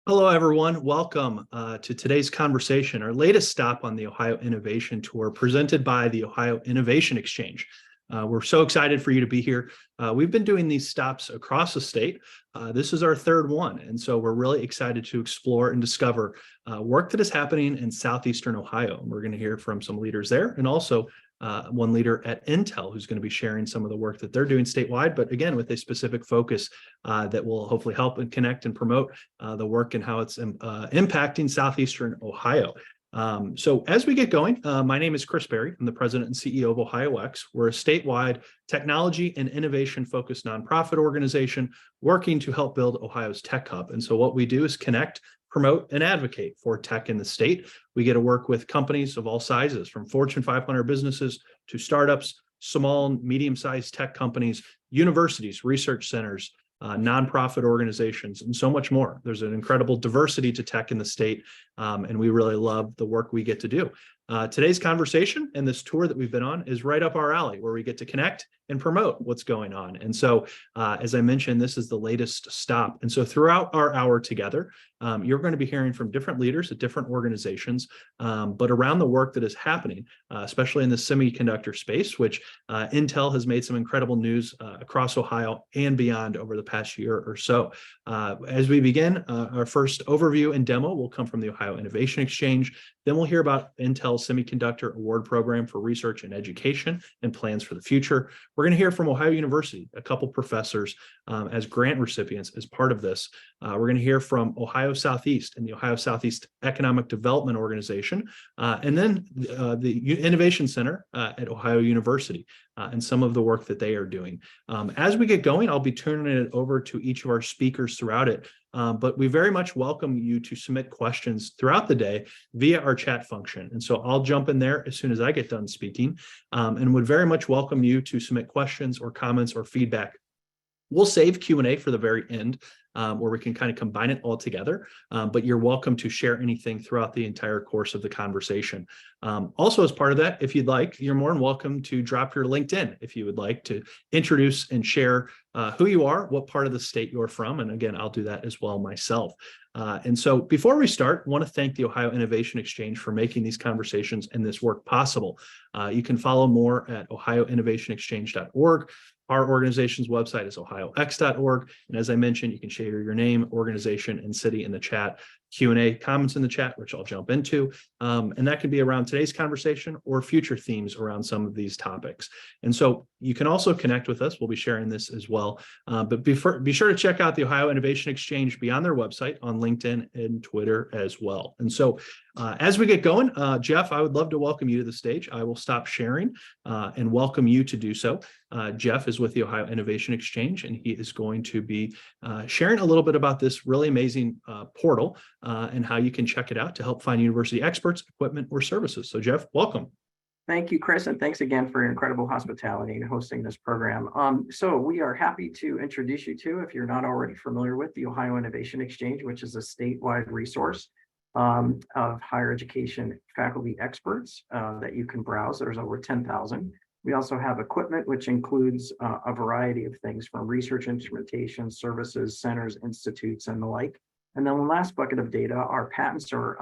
Hello, everyone. Welcome to today's conversation, our latest stop on the Ohio Innovation Tour presented by the Ohio Innovation Exchange. We're so excited for you to be here. We've been doing these stops across the state. This is our third one, and so we're really excited to explore and discover work that is happening in southeastern Ohio. We're going to hear from some leaders there and also one leader at Intel who's going to be sharing some of the work that they're doing statewide, but again, with a specific focus that will hopefully help and connect and promote the work and how it's impacting southeastern Ohio. So as we get going, my name is Chris Berry. I'm the president and CEO of OhioX. We're a statewide technology and innovation-focused nonprofit organization working to help build Ohio's tech hub. And so what we do is connect, promote, and advocate for tech in the state. We get to work with companies of all sizes, from Fortune 500 businesses to startups, small, medium-sized tech companies, universities, research centers, nonprofit organizations, and so much more. There's an incredible diversity to tech in the state, and we really love the work we get to do. Today's conversation and this tour that we've been on is right up our alley, where we get to connect and promote what's going on. And so, as I mentioned, this is the latest stop. And so throughout our hour together, you're going to be hearing from different leaders at different organizations, but around the work that is happening, especially in the semiconductor space, which Intel has made some incredible news across Ohio and beyond over the past year or so. As we begin, our first overview and demo will come from the Ohio Innovation Exchange. Then we'll hear about Intel's Semiconductor Award Program for Research and Education and plans for the future. We're going to hear from Ohio University, a couple professors as grant recipients as part of this. We're going to hear from Ohio Southeast and the Ohio Southeast Economic Development Organization, and then the Innovation Center at Ohio University and some of the work that they are doing. As we get going, I'll be turning it over to each of our speakers throughout it. But we very much welcome you to submit questions throughout the day via our chat function. And so I'll jump in there as soon as I get done speaking, and would very much welcome you to submit questions or comments or feedback. We'll save Q&A for the very end, where we can kind of combine it all together, but you're welcome to share anything throughout the entire course of the conversation. Also, as part of that, if you'd like, you're more than welcome to drop your LinkedIn if you would like to introduce and share who you are, what part of the state you're from, and again, I'll do that as well myself. And so before we start, I want to thank the Ohio Innovation Exchange for making these conversations and this work possible. You can follow more at ohioinnovationexchange.org. Our organization's website is ohiox.org. And as I mentioned, you can share your name, organization, and city in the chat, Q&A, comments in the chat, which I'll jump into. And that could be around today's conversation or future themes around some of these topics. And so you can also connect with us. We'll be sharing this as well. But be sure to check out the Ohio Innovation Exchange beyond their website on LinkedIn and Twitter as well. And so as we get going, Jeff, I would love to welcome you to the stage. I will stop sharing and welcome you to do so. Jeff is with the Ohio Innovation Exchange, and he is going to be sharing a little bit about this really amazing portal and how you can check it out to help find university experts, equipment, or services. So Jeff, welcome. Thank you, Chris, and thanks again for your incredible hospitality in hosting this program. So we are happy to introduce you to, if you're not already familiar with, the Ohio Innovation Exchange, which is a statewide resource of higher education faculty experts that you can browse. There's over 10,000. We also have equipment, which includes a variety of things from research instrumentation, services, centers, institutes, and the like. And then the last bucket of data are patents or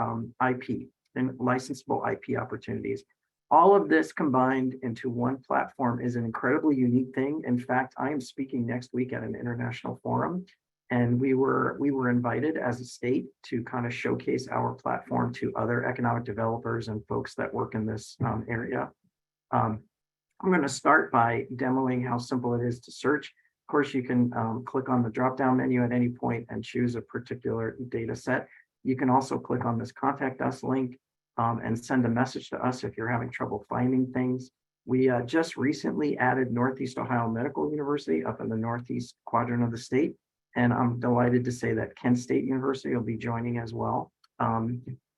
IP and licensable IP opportunities. All of this combined into one platform is an incredibly unique thing. In fact, I am speaking next week at an international forum, and we were invited as a state to kind of showcase our platform to other economic developers and folks that work in this area. I'm going to start by demoing how simple it is to search. Of course, you can click on the drop-down menu at any point and choose a particular data set. You can also click on this Contact Us link and send a message to us if you're having trouble finding things. We just recently added Northeast Ohio Medical University up in the northeast quadrant of the state, and I'm delighted to say that Kent State University will be joining as well.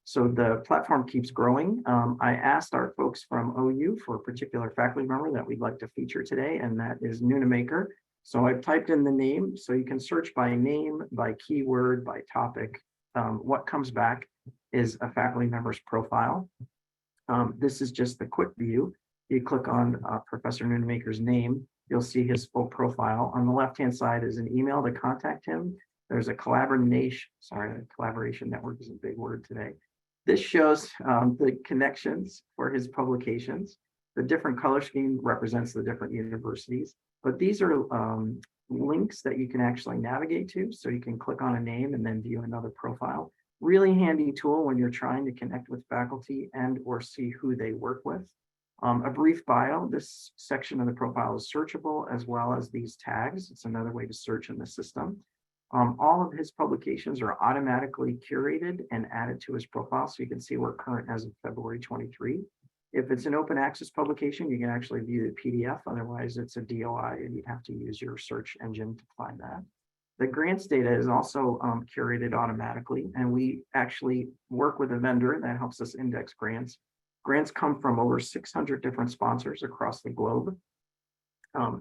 So the platform keeps growing. I asked our folks from OU for a particular faculty member that we'd like to feature today, and that is Nunemaker. So I've typed in the name, so you can search by name, by keyword, by topic. What comes back is a faculty member's profile. This is just the quick view. You click on Professor Nunemaker's name, you'll see his full profile. On the left-hand side is an email to contact him. There's a collaboration network is a big word today. This shows the connections for his publications. The different color scheme represents the different universities, but these are links that you can actually navigate to. So you can click on a name and then view another profile. Really handy tool when you're trying to connect with faculty and or see who they work with. A brief bio, this section of the profile is searchable, as well as these tags. It's another way to search in the system. All of his publications are automatically curated and added to his profile, so you can see we're current as of February 23. If it's an open access publication, you can actually view the PDF. Otherwise, it's a DOI, and you'd have to use your search engine to find that. The grants data is also curated automatically, and we actually work with a vendor that helps us index grants. Grants come from over 600 different sponsors across the globe.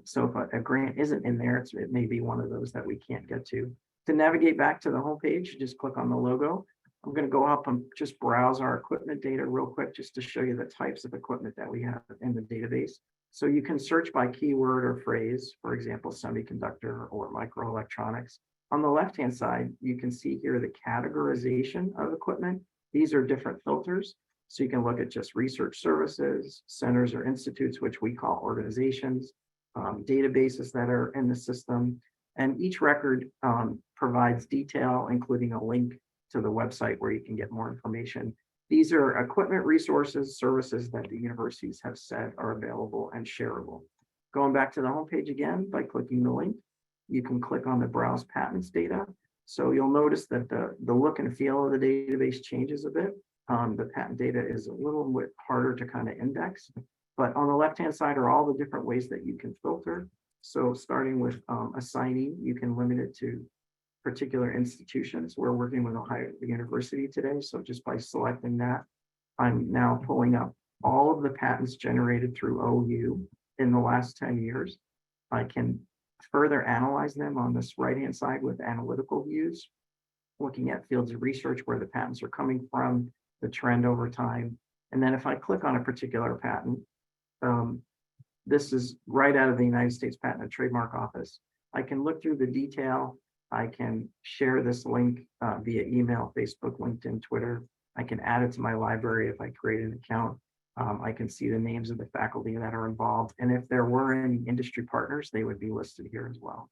So if a grant isn't in there, it may be one of those that we can't get to. To navigate back to the homepage, just click on the logo. I'm going to go up and just browse our equipment data real quick, just to show you the types of equipment that we have in the database. So you can search by keyword or phrase, for example, semiconductor or microelectronics. On the left-hand side, you can see here the categorization of equipment. These are different filters. So you can look at just research services, centers or institutes, which we call organizations, databases that are in the system. And each record provides detail, including a link to the website where you can get more information. These are equipment, resources, services that the universities have said are available and shareable. Going back to the homepage again, by clicking the link, you can click on the Browse Patents data. So you'll notice that the look and feel of the database changes a bit. The patent data is a little bit harder to kind of index, but on the left-hand side are all the different ways that you can filter. So starting with assignee, you can limit it to particular institutions. We're working with Ohio University today. So just by selecting that, I'm now pulling up all of the patents generated through OU in the last 10 years. I can further analyze them on this right-hand side with analytical views, looking at fields of research where the patents are coming from, the trend over time. And then if I click on a particular patent, this is right out of the United States Patent and Trademark Office. I can look through the detail. I can share this link via email, Facebook, LinkedIn, Twitter. I can add it to my library if I create an account. I can see the names of the faculty that are involved. And if there were any industry partners, they would be listed here as well.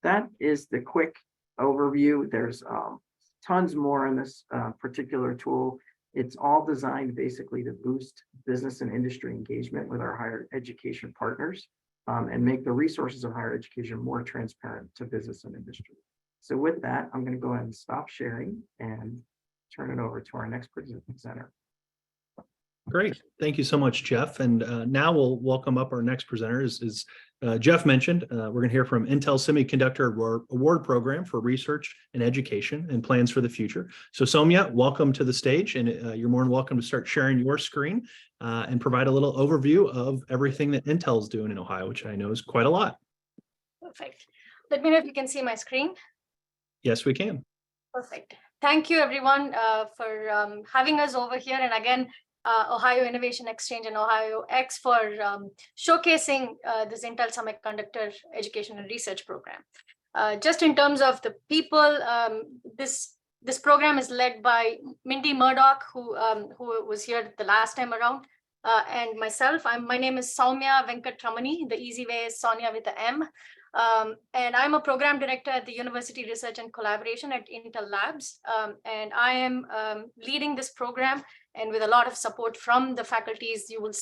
That is the quick overview. There's tons more in this particular tool. It's all designed basically to boost business and industry engagement with our higher education partners and make the resources of higher education more transparent to business and industry. So with that, I'm going to go ahead and stop sharing and turn it over to our next presenter. Great. Thank you so much, Jeff. And now we'll welcome up our next presenter. As Jeff mentioned, we're going to hear from Intel Semiconductor Award Program for Research and Education and Plans for the Future. So Sowmya, welcome to the stage, and you're more than welcome to start sharing your screen and provide a little overview of everything that Intel is doing in Ohio, which I know is quite a lot. Perfect. Let me know if you can see my screen. Yes, we can. Perfect. Thank you, everyone, for having us over here. And again, Ohio Innovation Exchange and Ohio X for showcasing this Intel Semiconductor Education and Research Program. Just in terms of the people, this program is led by Mindy Murdoch, who was here the last time around, and myself. My name is Sowmya Venkataramani. The easy way is Sonia with the M. And I'm a program director at the University Research and Collaboration at Intel Labs. And I am leading this program, and with a lot of support from the faculties you will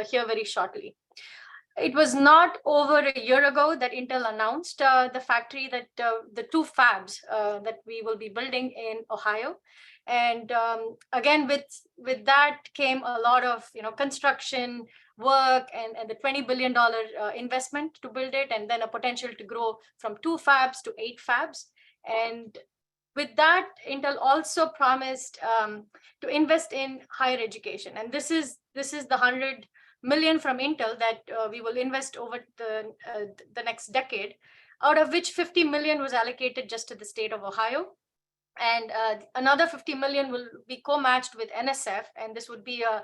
hear very shortly. It was not over a year ago that Intel announced the factory that the two fabs that we will be building in Ohio. And again, with that came a lot of construction work and the $20 billion investment to build it, and then a potential to grow from 2 fabs to 8 fabs. And with that, Intel also promised to invest in higher education. And this is the $100 million from Intel that we will invest over the next decade, out of which $50 million was allocated just to the state of Ohio. And another 50 million will be co-matched with NSF, and this would be a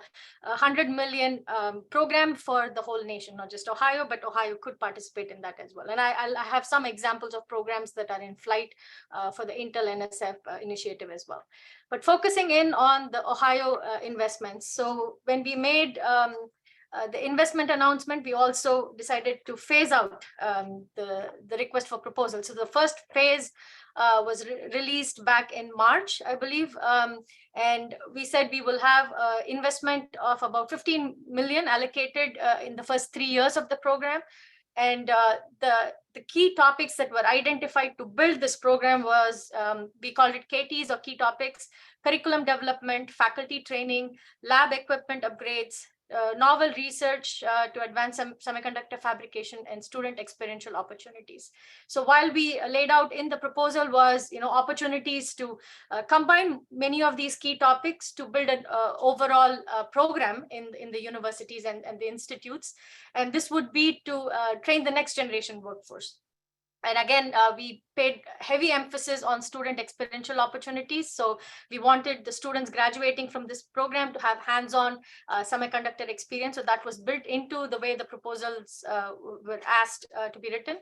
100 million program for the whole nation, not just Ohio, but Ohio could participate in that as well. And I have some examples of programs that are in flight for the Intel NSF initiative as well. But focusing in on the Ohio investments. So when we made the investment announcement, we also decided to phase out the request for proposal. So the first phase was released back in March, I believe. And we said we will have investment of about 15 million allocated in the first 3 years of the program. And the key topics that were identified to build this program was, we called it KTs or key topics: curriculum development, faculty training, lab equipment upgrades, novel research to advance semiconductor fabrication, and student experiential opportunities. So while we laid out in the proposal was, opportunities to combine many of these key topics to build an overall program in the universities and the institutes. And this would be to train the next generation workforce. And again, we paid heavy emphasis on student experiential opportunities. So we wanted the students graduating from this program to have hands-on semiconductor experience. So that was built into the way the proposals were asked to be written.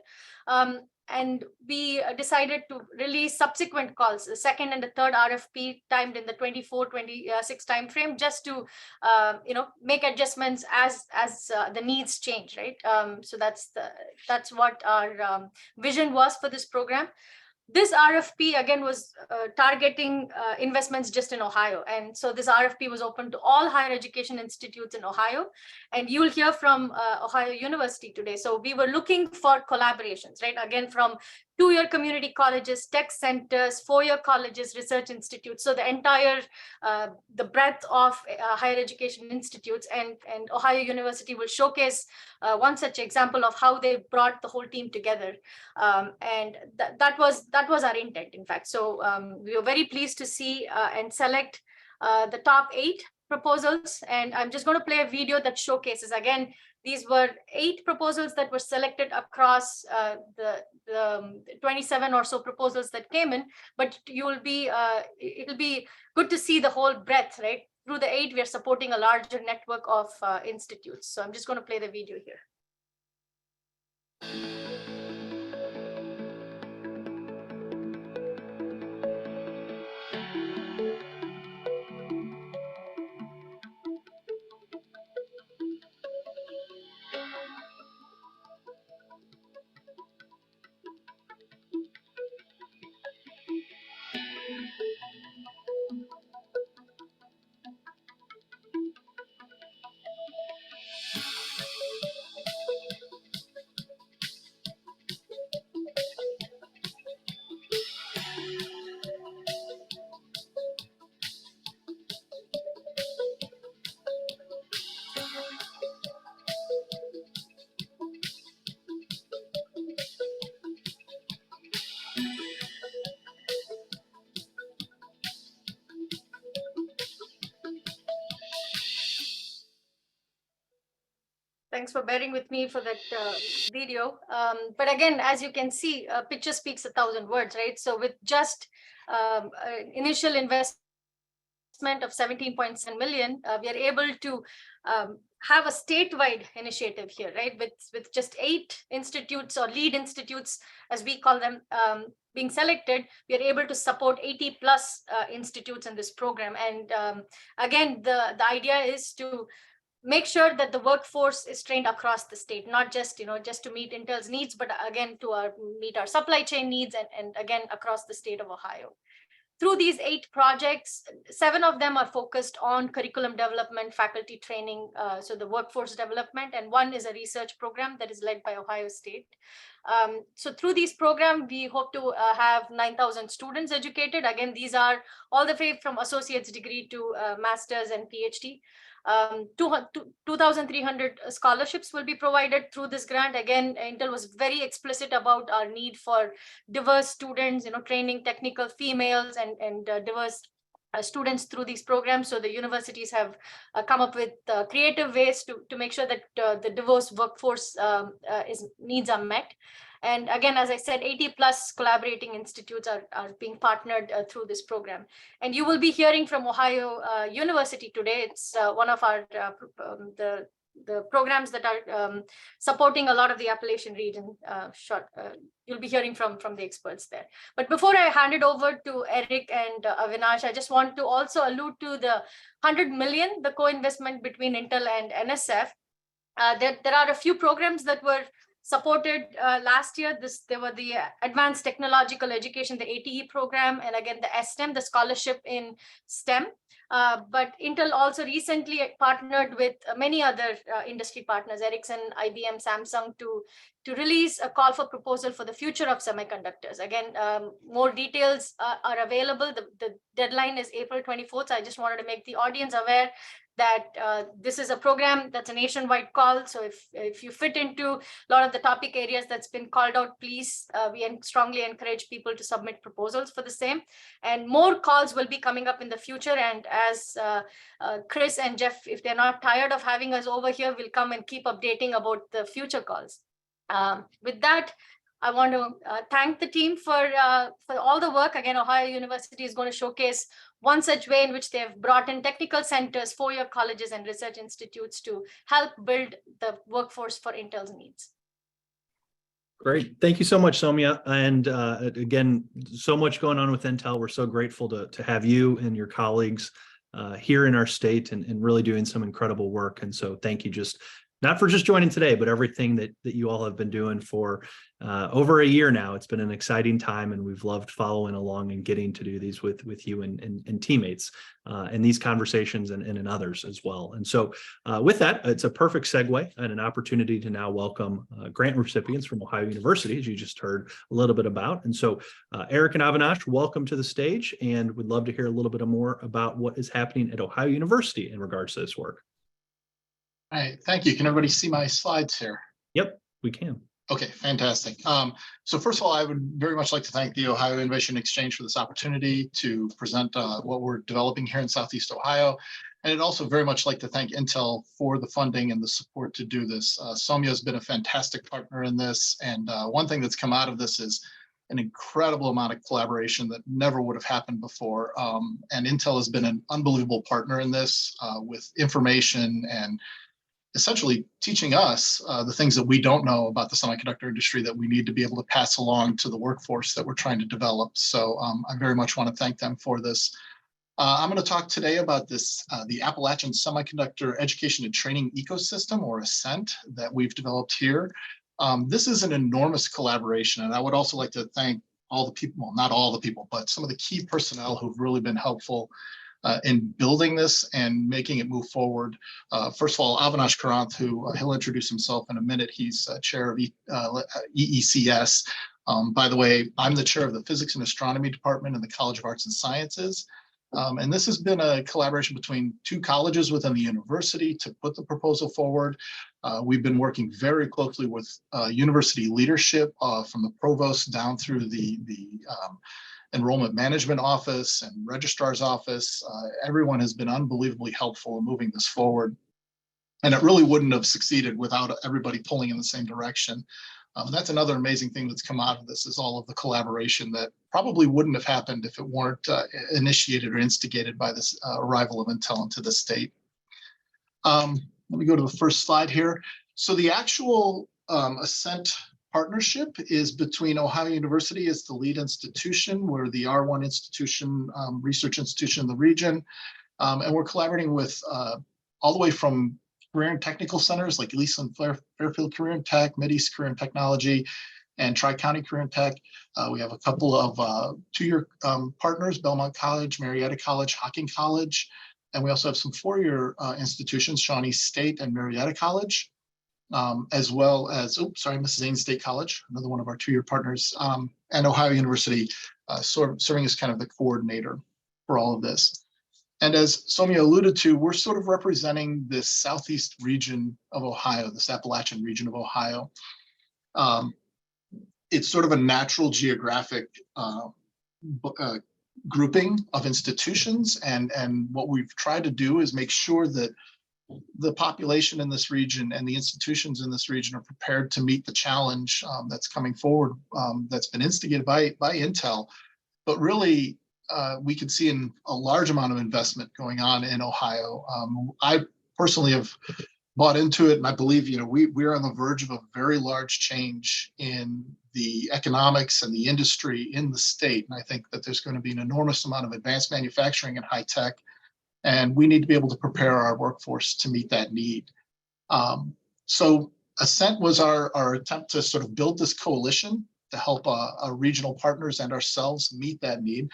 And we decided to release subsequent calls, the second and the third RFP timed in the 24-26 timeframe, just to make adjustments as the needs change, right? So that's what our vision was for this program. This RFP, again, was targeting investments just in Ohio. And so this RFP was open to all higher education institutes in Ohio. And you will hear from Ohio University today. So we were looking for collaborations, right? Again, from 2-year community colleges, tech centers, 4-year colleges, research institutes. So the entire, the breadth of higher education institutes, and Ohio University will showcase one such example of how they brought the whole team together. And that was our intent, in fact. So we were very pleased to see and select the top 8 proposals. And I'm just going to play a video that showcases, again, these were 8 proposals that were selected across the 27 or so proposals that came in, but it'll be good to see the whole breadth, right? Through the 8, we are supporting a larger network of institutes. So I'm just going to play the video here. Thanks for bearing with me for that video. But again, as you can see, a picture speaks 1,000 words, right? So with just initial investment of 17.7 million, we are able to have a statewide initiative here, right? With just 8 institutes, or lead institutes, as we call them, being selected, we are able to support 80 plus institutes in this program. And again, the idea is to make sure that the workforce is trained across the state, not just just to meet Intel's needs, but again to meet our supply chain needs, and again across the state of Ohio. Through these 8 projects, 7 of them are focused on curriculum development, faculty training, so the workforce development, and 1 is a research program that is led by Ohio State. So through these programs, we hope to have 9,000 students educated. Again, these are all the way from associate's degree to master's and PhD. 2,300 scholarships will be provided through this grant. Again, Intel was very explicit about our need for diverse students, training technical females and diverse students through these programs. So the universities have come up with creative ways to make sure that the diverse workforce needs are met. And again, as I said, 80 plus collaborating institutes are being partnered through this program. And you will be hearing from Ohio University today. It's one of our the programs that are supporting a lot of the Appalachian region. You'll be hearing from the experts there. But before I hand it over to Eric and Avinash, I just want to also allude to the 100 million, the co-investment between Intel and NSF. There are a few programs that were supported last year. There were the Advanced Technological Education, the ATE program, and again, the STEM, the scholarship in STEM. But Intel also recently partnered with many other industry partners, Ericsson, IBM, Samsung, to release a call for proposal for the future of semiconductors. Again, more details are available. The deadline is April 24th. So I just wanted to make the audience aware that this is a program that's a nationwide call. So if you fit into a lot of the topic areas that's been called out, please, we strongly encourage people to submit proposals for the same. And more calls will be coming up in the future. And as Chris and Jeff, if they're not tired of having us over here, will come and keep updating about the future calls. With that, I want to thank the team for all the work. Again, Ohio University is going to showcase one such way in which they've brought in technical centers, four-year colleges, and research institutes to help build the workforce for Intel's needs. Great. Thank you so much, Sowmya. And again, so much going on with Intel. We're so grateful to have you and your colleagues here in our state and really doing some incredible work. And so thank you not for just joining today, but everything that you all have been doing for over a year now. It's been an exciting time, and we've loved following along and getting to do these with you and teammates in these conversations and in others as well. And so with that, it's a perfect segue and an opportunity to now welcome grant recipients from Ohio University, as you just heard a little bit about. And so Eric and Avinash, welcome to the stage, and we'd love to hear a little bit more about what is happening at Ohio University in regards to this work. All right, thank you. Can everybody see my slides here? Yep, we can. Okay, fantastic. So first of all, I would very much like to thank the Ohio Innovation Exchange for this opportunity to present what we're developing here in Southeast Ohio. And I'd also very much like to thank Intel for the funding and the support to do this. Sowmya has been a fantastic partner in this. And one thing that's come out of this is an incredible amount of collaboration that never would have happened before. And Intel has been an unbelievable partner in this with information and essentially teaching us the things that we don't know about the semiconductor industry that we need to be able to pass along to the workforce that we're trying to develop. So I very much want to thank them for this. I'm going to talk today about this, the Appalachian Semiconductor Education and Training Ecosystem, or ASCENT, that we've developed here. This is an enormous collaboration, and I would also like to thank all the people, well, not all the people, but some of the key personnel who've really been helpful in building this and making it move forward. First of all, Avinash Karanth, who he'll introduce himself in a minute. He's chair of EECS. By the way, I'm the chair of the Physics and Astronomy Department in the College of Arts and Sciences. And this has been a collaboration between two colleges within the university to put the proposal forward. We've been working very closely with university leadership from the provost down through the enrollment management office and registrar's office. Everyone has been unbelievably helpful in moving this forward. And it really wouldn't have succeeded without everybody pulling in the same direction. That's another amazing thing that's come out of this, is all of the collaboration that probably wouldn't have happened if it weren't initiated or instigated by this arrival of Intel into the state. Let me go to the first slide here. So the actual ASCENT partnership is between Ohio University as the lead institution. We're the R1 institution, research institution in the region. And we're collaborating with all the way from career and technical centers like Leeson Fairfield Career and Tech, Mideast Career and Technology, and Tri-County Career and Tech. We have a couple of two-year partners, Belmont College, Marietta College, Hocking College. And we also have some four-year institutions, Shawnee State and Marietta College. As well as, Mrs. Zane State College, another one of our two-year partners, and Ohio University serving as kind of the coordinator for all of this. And as Sowmya alluded to, we're sort of representing this southeast region of Ohio, this Appalachian region of Ohio. It's sort of a natural geographic grouping of institutions. And what we've tried to do is make sure that the population in this region and the institutions in this region are prepared to meet the challenge that's coming forward, that's been instigated by Intel. But really, we can see a large amount of investment going on in Ohio. I personally have bought into it, and I believe we're on the verge of a very large change in the economics and the industry in the state. And I think that there's going to be an enormous amount of advanced manufacturing and high tech, and we need to be able to prepare our workforce to meet that need. So Ascent was our attempt to sort of build this coalition to help our regional partners and ourselves meet that need.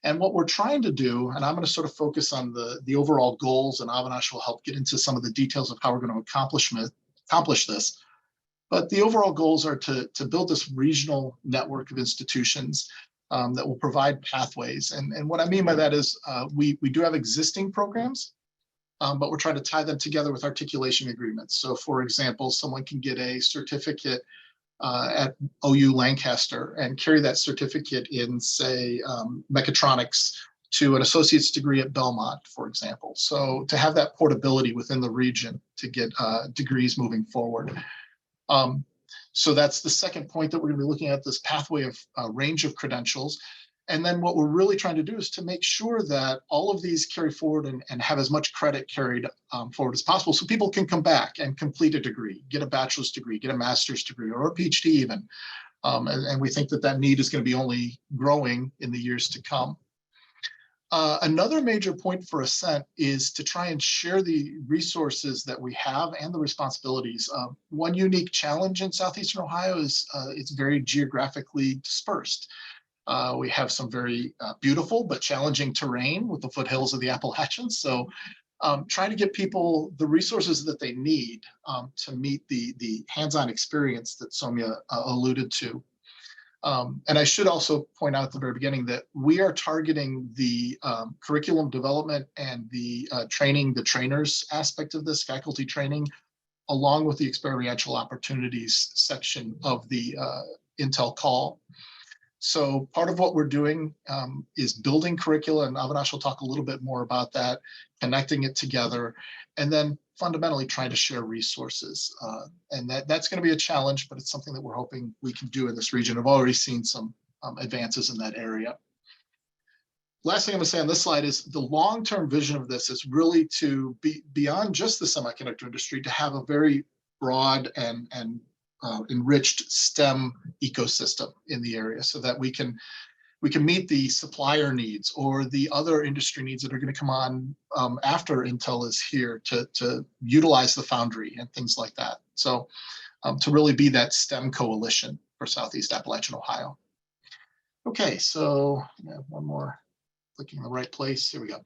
And what we're trying to do, and I'm going to sort of focus on the overall goals, and Avinash will help get into some of the details of how we're going to accomplish this. But the overall goals are to build this regional network of institutions that will provide pathways. And what I mean by that is we do have existing programs, but we're trying to tie them together with articulation agreements. So for example, someone can get a certificate at OU Lancaster and carry that certificate in, say, mechatronics to an associate's degree at Belmont, for example. So to have that portability within the region to get degrees moving forward. So that's the second point that we're going to be looking at, this pathway of range of credentials. And then what we're really trying to do is to make sure that all of these carry forward and have as much credit carried forward as possible, so people can come back and complete a degree, get a bachelor's degree, get a master's degree, or a PhD even. And we think that need is going to be only growing in the years to come. Another major point for Ascent is to try and share the resources that we have and the responsibilities. One unique challenge in Southeastern Ohio is it's very geographically dispersed. We have some very beautiful but challenging terrain with the foothills of the Appalachians. So trying to get people the resources that they need to meet the hands-on experience that Sowmya alluded to. And I should also point out at the very beginning that we are targeting the curriculum development and the training, the trainers aspect of this, faculty training, along with the experiential opportunities section of the Intel call. So part of what we're doing is building curricula, and Avinash will talk a little bit more about that, connecting it together, and then fundamentally trying to share resources. And that's going to be a challenge, but it's something that we're hoping we can do in this region. I've already seen some advances in that area. Last thing I'm going to say on this slide is the long-term vision of this is really to be beyond just the semiconductor industry, to have a very broad and enriched STEM ecosystem in the area, so that we can meet the supplier needs or the other industry needs that are going to come on after Intel is here to utilize the foundry and things like that. So to really be that STEM coalition for Southeast Appalachian Ohio. Okay, so one more, clicking in the right place. Here we go.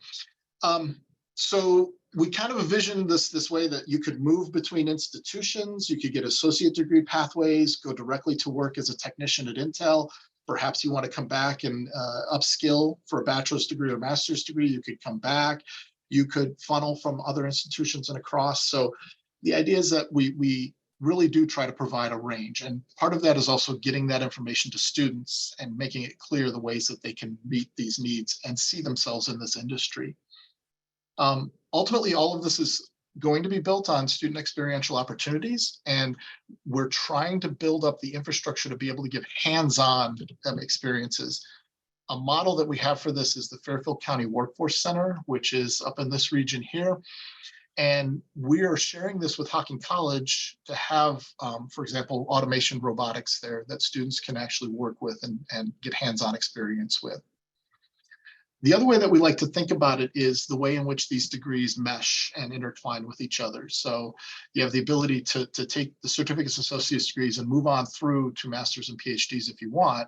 So we kind of envisioned this way that you could move between institutions, you could get associate degree pathways, go directly to work as a technician at Intel. Perhaps you want to come back and upskill for a bachelor's degree or master's degree, you could come back. You could funnel from other institutions and across. So the idea is that we really do try to provide a range. And part of that is also getting that information to students and making it clear the ways that they can meet these needs and see themselves in this industry. Ultimately, all of this is going to be built on student experiential opportunities, and we're trying to build up the infrastructure to be able to give hands-on experiences. A model that we have for this is the Fairfield County Workforce Center, which is up in this region here. And we are sharing this with Hocking College to have, for example, automation robotics there that students can actually work with and get hands-on experience with. The other way that we like to think about it is the way in which these degrees mesh and intertwine with each other. So you have the ability to take the certificates, associate's degrees, and move on through to master's and PhDs if you want.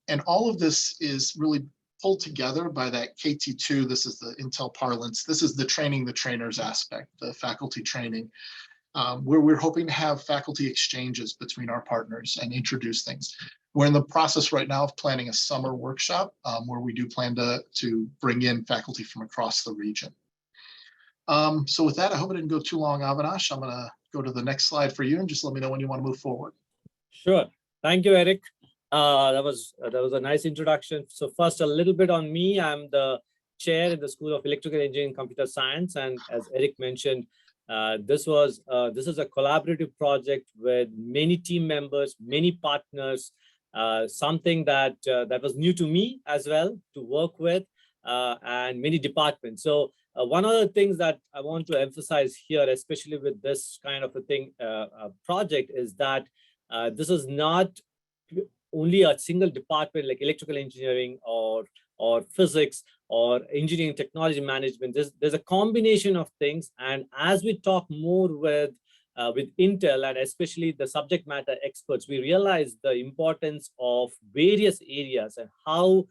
And all of this is really pulled together by that KT2. This is the Intel parlance. This is the training the trainers aspect, the faculty training, where we're hoping to have faculty exchanges between our partners and introduce things. We're in the process right now of planning a summer workshop where we do plan to bring in faculty from across the region. So with that, I hope it didn't go too long, Avinash. I'm going to go to the next slide for you and just let me know when you want to move forward. Sure. Thank you, Eric. That was a nice introduction. So first, a little bit on me. I'm the chair in the School of Electrical Engineering and Computer Science. And as Eric mentioned, This is a collaborative project with many team members, many partners, something that was new to me as well to work with, and many departments. So one of the things that I want to emphasize here, especially with this kind of a thing project, is that this is not only a single department like electrical engineering or physics or engineering technology management. There's a combination of things, and as we talk more with Intel and especially the subject matter experts, we realize the importance of various areas and how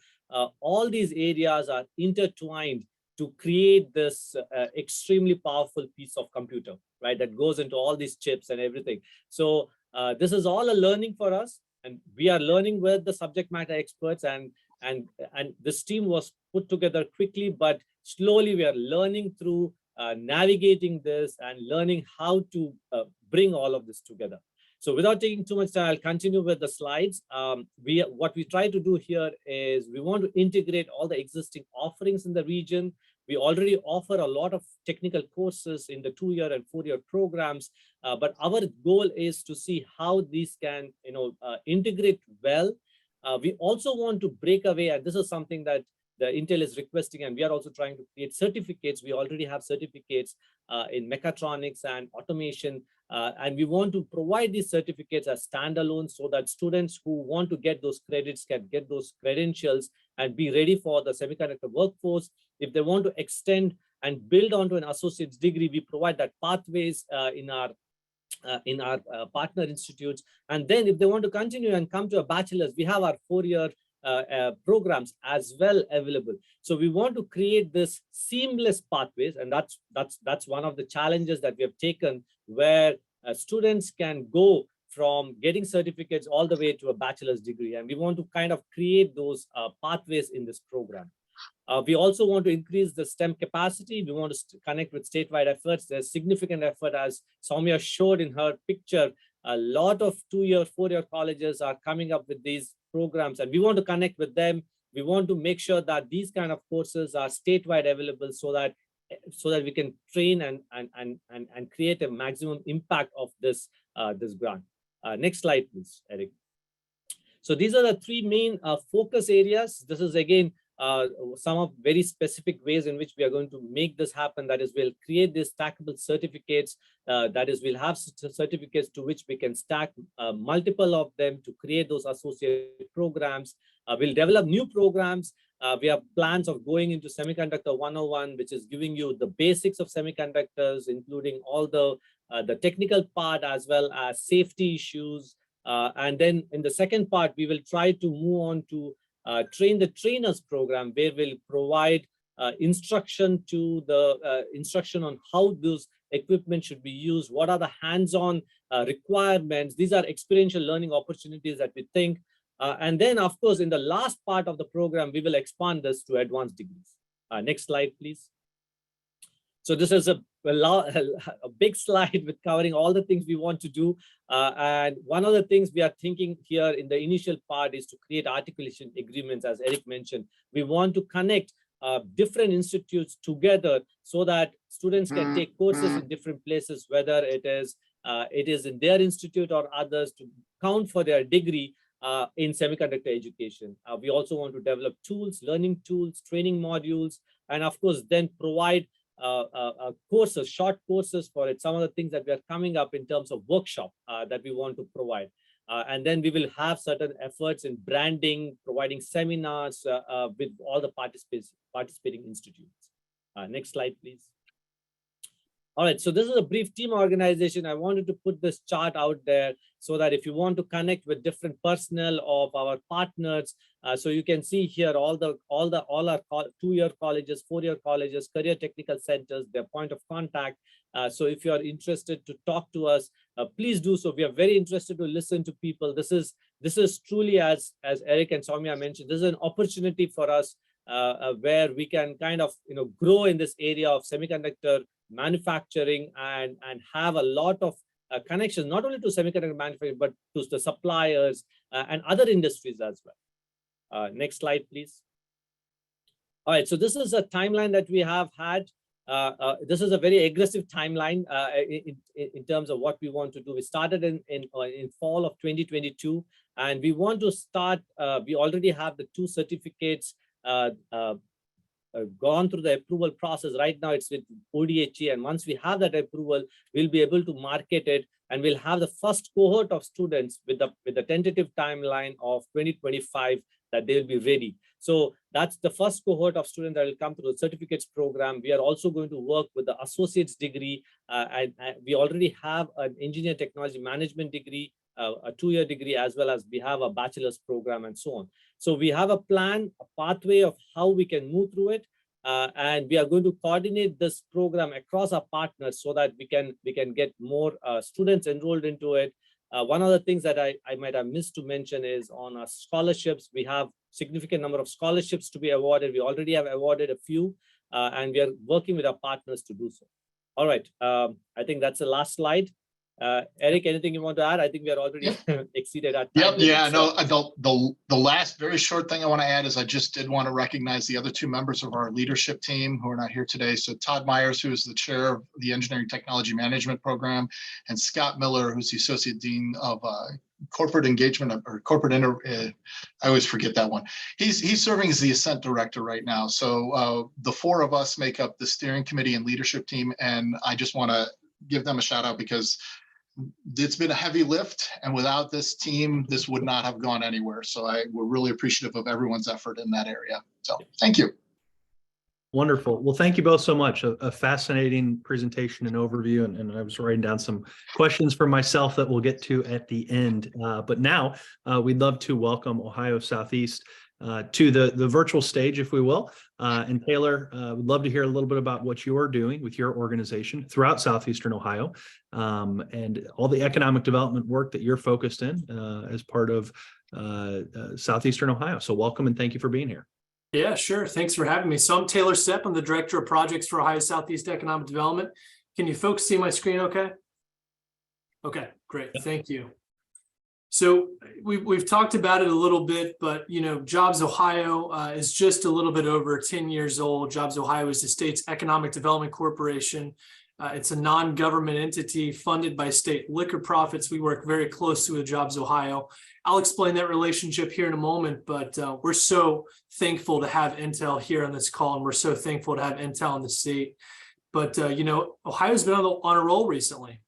all these areas are intertwined to create this extremely powerful piece of computer, right, that goes into all these chips and everything. So this is all a learning for us, and we are learning with the subject matter experts, and this team was put together quickly, but slowly we are learning through navigating this and learning how to bring all of this together. So without taking too much time, I'll continue with the slides. What we try to do here is we want to integrate all the existing offerings in the region. We already offer a lot of technical courses in the 2-year and 4-year programs, but our goal is to see how these can, integrate well. We also want to break away, and this is something that the Intel is requesting, and we are also trying to create certificates. We already have certificates in mechatronics and automation, and we want to provide these certificates as standalone so that students who want to get those credits can get those credentials and be ready for the semiconductor workforce. If they want to extend and build onto an associate's degree, we provide that pathways in our partner institutes. And then if they want to continue and come to a bachelor's, we have our 4-year programs as well available. So we want to create this seamless pathways, and that's one of the challenges that we have taken, where students can go from getting certificates all the way to a bachelor's degree, and we want to kind of create those pathways in this program. We also want to increase the STEM capacity. We want to connect with statewide efforts. There's significant effort, as Sowmya showed in her picture. A lot of 2-year, 4-year colleges are coming up with these programs, and we want to connect with them. We want to make sure that these kind of courses are statewide available so that we can train and create a maximum impact of this grant. Next slide, please, Eric. So these are the 3 main focus areas. This is again some of very specific ways in which we are going to make this happen. That is, we'll create these stackable certificates. That is, we'll have certificates to which we can stack multiple of them to create those associate programs. We'll develop new programs. We have plans of going into Semiconductor 101, which is giving you the basics of semiconductors, including all the technical part as well as safety issues. And then in the second part, we will try to move on to train the trainers program, where we'll provide instruction on how those equipment should be used, what are the hands-on requirements. These are experiential learning opportunities that we think. And then, of course, in the last part of the program, we will expand this to advanced degrees. Next slide, please. So this is a big slide with covering all the things we want to do. And one of the things we are thinking here in the initial part is to create articulation agreements, as Eric mentioned. We want to connect different institutes together so that students can take courses in different places, whether it is in their institute or others, to count for their degree in semiconductor education. We also want to develop tools, learning tools, training modules, and of course, then provide courses, short courses for it. Some of the things that we are coming up in terms of workshop that we want to provide. And then we will have certain efforts in branding, providing seminars with all the participating institutes. Next slide, please. All right, so this is a brief team organization. I wanted to put this chart out there so that if you want to connect with different personnel of our partners, so you can see here all our 2-year colleges, 4-year colleges, career technical centers, their point of contact. So if you are interested to talk to us, please do so. We are very interested to listen to people. This is truly, as Eric and Sowmya mentioned, this is an opportunity for us where we can kind of grow in this area of semiconductor manufacturing and have a lot of connections, not only to semiconductor manufacturing, but to the suppliers and other industries as well. Next slide, please. All right, so this is a timeline that we have had. this is a very aggressive timeline in terms of what we want to do. We started in fall of 2022, and we want to start. We already have the 2 certificates gone through the approval process. Right now it's with ODHE, and once we have that approval, we'll be able to market it, and we'll have the first cohort of students with the tentative timeline of 2025 that they will be ready. So that's the first cohort of students that will come through the certificates program. We are also going to work with the associate's degree, and we already have an engineer technology management degree, a 2-year degree, as well as we have a bachelor's program and so on. So we have a plan, a pathway of how we can move through it. And we are going to coordinate this program across our partners so that we can get more students enrolled into it. One of the things that I might have missed to mention is on our scholarships. We have significant number of scholarships to be awarded. We already have awarded a few, and we are working with our partners to do so. All right, I think that's the last slide. Eric, anything you want to add? I think we are already exceeded our time. Yep. Yeah. No. The last very short thing I want to add is I just did want to recognize the other 2 members of our leadership team who are not here today. So Todd Myers, who is the chair of the Engineering Technology Management Program, and Scott Miller, who's the associate dean of corporate engagement or corporate I always forget that one. He's serving as the Ascent director right now. So the 4 of us make up the steering committee and leadership team, and I just want to give them a shout out because it's been a heavy lift, and without this team, this would not have gone anywhere. So we're really appreciative of everyone's effort in that area. So thank you. Wonderful. Well, thank you both so much. A fascinating presentation and overview. And I was writing down some questions for myself that we'll get to at the end. But now we'd love to welcome Ohio Southeast to the virtual stage, if we will. And Taylor, we'd love to hear a little bit about what you're doing with your organization throughout Southeastern Ohio, and all the economic development work that you're focused in as part of Southeastern Ohio. So welcome and thank you for being here. Yeah, sure. Thanks for having me. So I'm Taylor Sepp. I'm the Director of Projects for Ohio Southeast Economic Development. Can you folks see my screen okay? Okay, great. Thank you. So we've talked about it a little bit, but Jobs Ohio is just a little bit over 10 years old. Jobs Ohio is the state's economic development corporation. It's a non-government entity funded by state liquor profits. We work very closely with Jobs Ohio. I'll explain that relationship here in a moment, but we're so thankful to have Intel here on this call, and we're so thankful to have Intel in the state. But Ohio's been on a roll recently.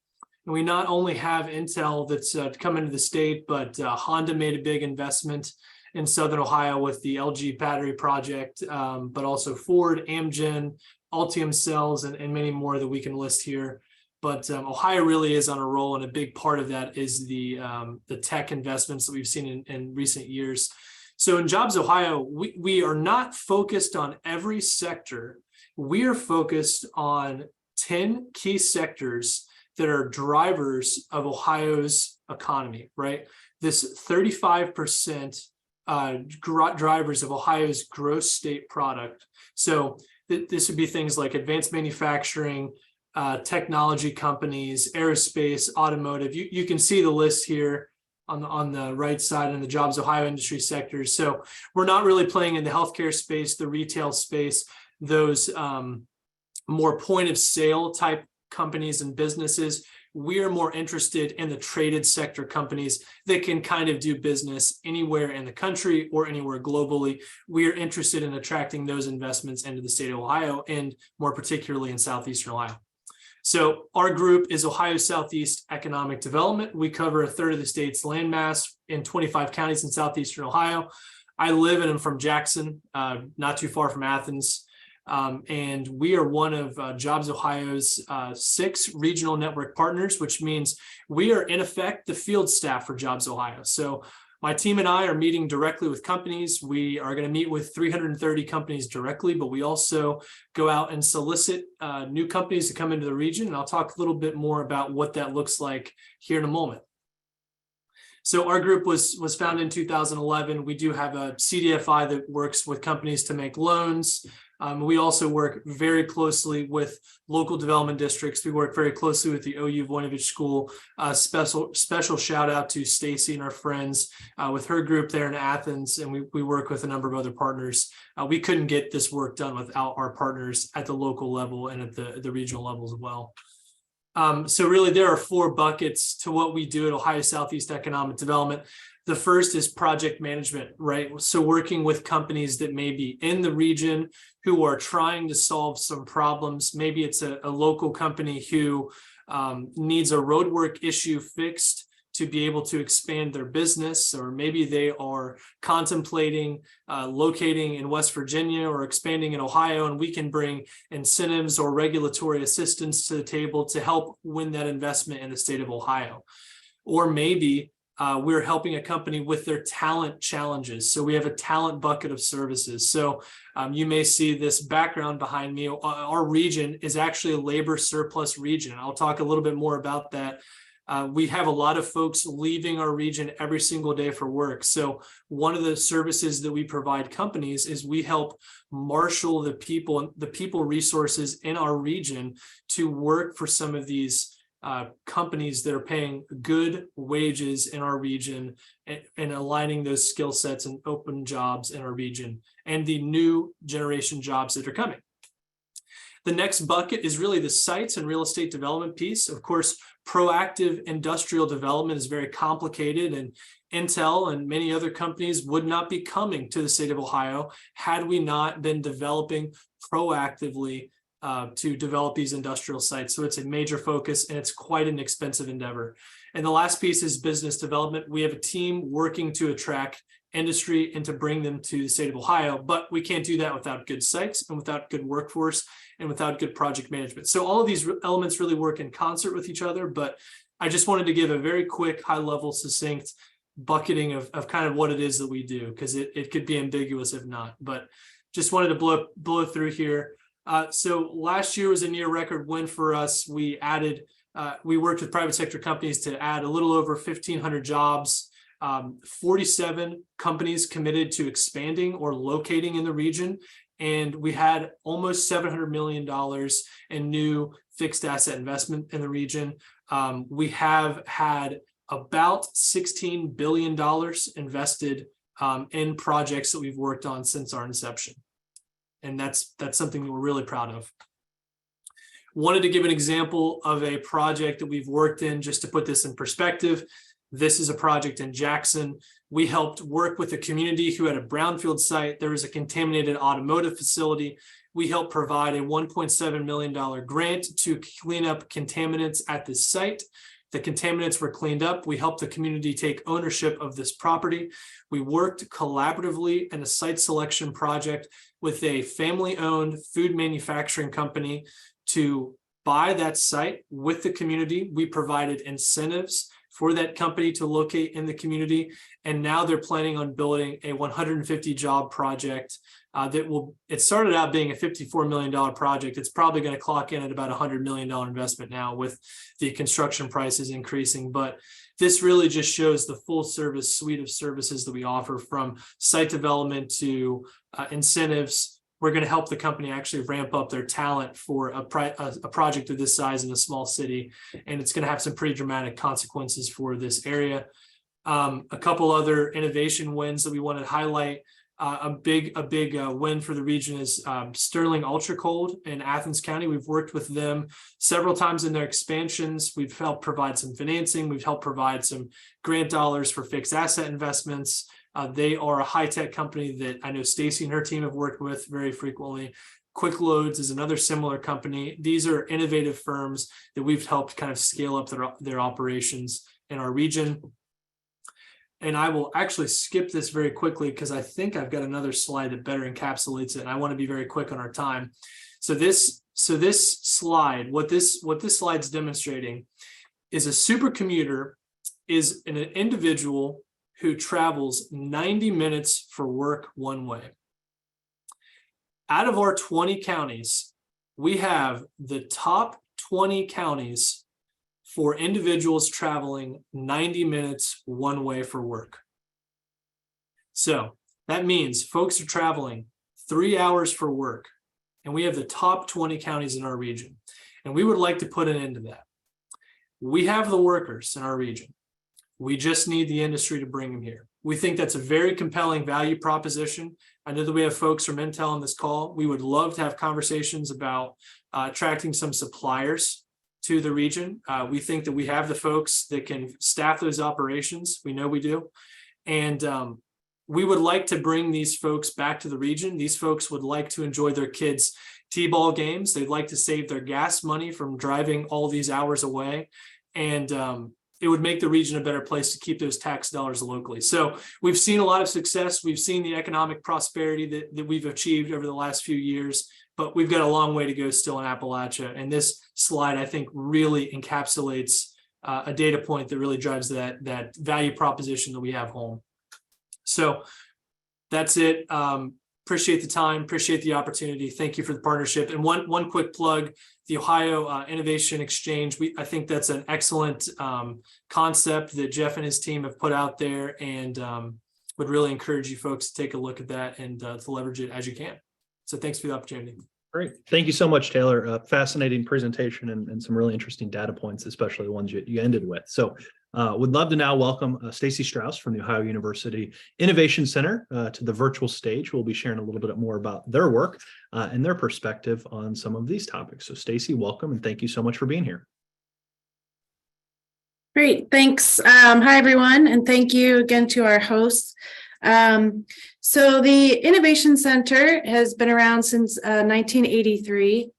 And we not only have Intel that's come into the state, but Honda made a big investment in Southern Ohio with the LG battery project, but also Ford, Amgen, Altium Cells, and many more that we can list here. But Ohio really is on a roll, and a big part of that is the tech investments that we've seen in recent years. So in Jobs Ohio, we are not focused on every sector. We are focused on 10 key sectors that are drivers of Ohio's economy, right? This 35% drivers of Ohio's gross state product. So this would be things like advanced manufacturing, technology companies, aerospace, automotive. You can see the list here on the right side in the Jobs Ohio industry sectors. So we're not really playing in the healthcare space, the retail space, those more point of sale type companies and businesses. We are more interested in the traded sector companies that can kind of do business anywhere in the country or anywhere globally. We are interested in attracting those investments into the state of Ohio, and more particularly in Southeastern Ohio. So our group is Ohio Southeast Economic Development. We cover a third of the state's landmass in 25 counties in Southeastern Ohio. I live and I'm from Jackson, not too far from Athens. And we are one of Jobs Ohio's 6 regional network partners, which means we are in effect the field staff for Jobs Ohio. So my team and I are meeting directly with companies. We are going to meet with 330 companies directly, but we also go out and solicit new companies to come into the region. And I'll talk a little bit more about what that looks like here in a moment. So our group was founded in 2011. We do have a CDFI that works with companies to make loans, We also work very closely with local development districts. We work very closely with the OU Voinovich School. Special shout out to Stacy and our friends with her group there in Athens, and we work with a number of other partners. We couldn't get this work done without our partners at the local level and at the regional level as well. So really, there are 4 buckets to what we do at Ohio Southeast Economic Development. The first is project management, right? So working with companies that may be in the region who are trying to solve some problems. Maybe it's a local company who needs a roadwork issue fixed to be able to expand their business, or maybe they are contemplating locating in West Virginia or expanding in Ohio, and we can bring incentives or regulatory assistance to the table to help win that investment in the state of Ohio. Or maybe we're helping a company with their talent challenges. So we have a talent bucket of services. So you may see this background behind me. Our region is actually a labor surplus region. I'll talk a little bit more about that. We have a lot of folks leaving our region every single day for work. So one of the services that we provide companies is we help marshal the people resources in our region to work for some of these companies that are paying good wages in our region and aligning those skill sets and open jobs in our region and the new generation jobs that are coming. The next bucket is really the sites and real estate development piece. Of course, proactive industrial development is very complicated, and Intel and many other companies would not be coming to the state of Ohio had we not been developing proactively to develop these industrial sites. So it's a major focus, and it's quite an expensive endeavor. And the last piece is business development. We have a team working to attract industry and to bring them to the state of Ohio, but we can't do that without good sites and without good workforce and without good project management. So all of these elements really work in concert with each other, but I just wanted to give a very quick, high-level, succinct bucketing of kind of what it is that we do, because it could be ambiguous if not, but just wanted to blow through here. So last year was a near record win for us. We worked with private sector companies to add a little over 1,500 jobs, 47 companies committed to expanding or locating in the region. And we had almost $700 million in new fixed asset investment in the region. We have had about $16 billion invested in projects that we've worked on since our inception. And that's something that we're really proud of. Wanted to give an example of a project that we've worked in just to put this in perspective. This is a project in Jackson. We helped work with a community who had a brownfield site. There was a contaminated automotive facility. We helped provide a $1.7 million grant to clean up contaminants at this site. The contaminants were cleaned up. We helped the community take ownership of this property. We worked collaboratively in a site selection project with a family-owned food manufacturing company to buy that site with the community. We provided incentives for that company to locate in the community. And now they're planning on building a 150 job project it started out being a $54 million project. It's probably going to clock in at about $100 million investment now with the construction prices increasing. But this really just shows the full service suite of services that we offer, from site development to incentives. We're going to help the company actually ramp up their talent for a project of this size in a small city. And it's going to have some pretty dramatic consequences for this area. A couple other innovation wins that we want to highlight. A big win for the region is Sterling Ultra Cold in Athens County. We've worked with them several times in their expansions. We've helped provide some financing. We've helped provide some grant dollars for fixed asset investments. They are a high-tech company that I know Stacy and her team have worked with very frequently. Quick Loads is another similar company. These are innovative firms that we've helped kind of scale up their operations in our region. And I will actually skip this very quickly because I think I've got another slide that better encapsulates it. And I want to be very quick on our time. So this slide, what this slide's demonstrating is a supercommuter is an individual who travels 90 minutes for work one way. Out of our 20 counties, we have the top 20 counties for individuals traveling 90 minutes one way for work. So that means folks are traveling 3 hours for work and we have the top 20 counties in our region. And we would like to put an end to that. We have the workers in our region. We just need the industry to bring them here. We think that's a very compelling value proposition. I know that we have folks from Intel on this call. We would love to have conversations about attracting some suppliers to the region. We think that we have the folks that can staff those operations. We know we do. And we would like to bring these folks back to the region. These folks would like to enjoy their kids' T-ball games. They'd like to save their gas money from driving all these hours away. And it would make the region a better place to keep those tax dollars locally. So we've seen a lot of success. We've seen the economic prosperity that we've achieved over the last few years, but we've got a long way to go still in Appalachia. And this slide, I think, really encapsulates a data point that really drives that value proposition that we have home. So that's it. Appreciate the time, appreciate the opportunity. Thank you for the partnership. And one quick plug, the Ohio Innovation Exchange. I think that's an excellent concept that Jeff and his team have put out there, and would really encourage you folks to take a look at that and to leverage it as you can. So thanks for the opportunity. Great. Thank you so much, Taylor. Fascinating presentation and some really interesting data points, especially the ones you ended with. So would love to now welcome Stacy Strauss from the Ohio University Innovation Center to the virtual stage. We'll be sharing a little bit more about their work and their perspective on some of these topics. So Stacy, welcome, and thank you so much for being here. Great, thanks. Hi, everyone, and thank you again to our hosts. So the Innovation Center has been around since 1983,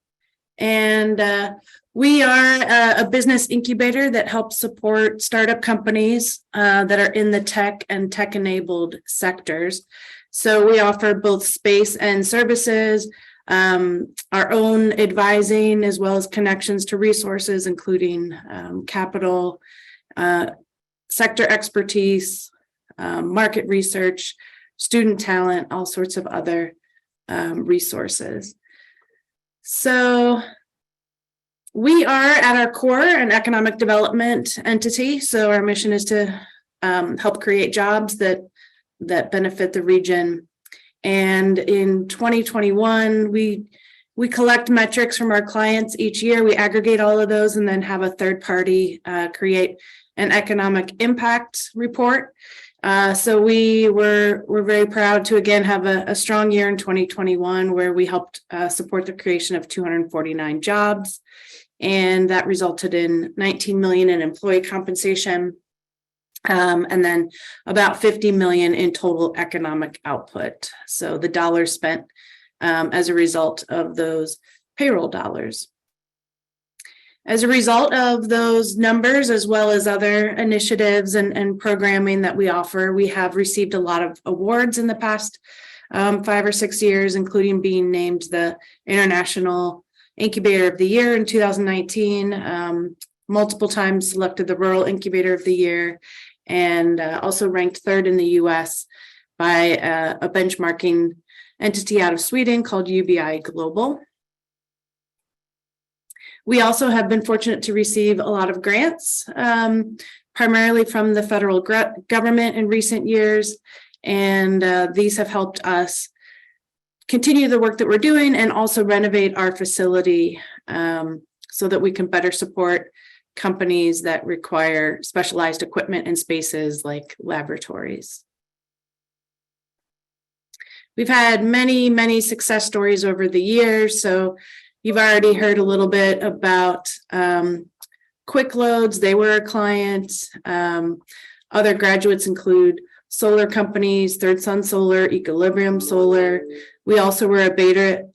and we are a business incubator that helps support startup companies that are in the tech and tech-enabled sectors. So we offer both space and services, our own advising, as well as connections to resources, including capital, sector expertise, market research, student talent, all sorts of other resources. So we are at our core an economic development entity. So our mission is to help create jobs that benefit the region. And in 2021, we collect metrics from our clients each year. We aggregate all of those and then have a third party create an economic impact report. So we're very proud to again have a strong year in 2021 where we helped support the creation of 249 jobs, and that resulted in $19 million in employee compensation, and then about $50 million in total economic output. So the dollars spent as a result of those payroll dollars. As a result of those numbers, as well as other initiatives and programming that we offer, we have received a lot of awards in the past 5 or 6 years, including being named the International Incubator of the Year in 2019, multiple times selected the Rural Incubator of the Year, and also ranked 3rd in the US by a benchmarking entity out of Sweden called UBI Global. We also have been fortunate to receive a lot of grants, primarily from the federal government in recent years, and these have helped us continue the work that we're doing and also renovate our facility so that we can better support companies that require specialized equipment and spaces like laboratories. We've had many, many success stories over the years. So you've already heard a little bit about Quick Loads. They were a client. Other graduates include solar companies, Third Sun Solar, Equilibrium Solar. We also were a beta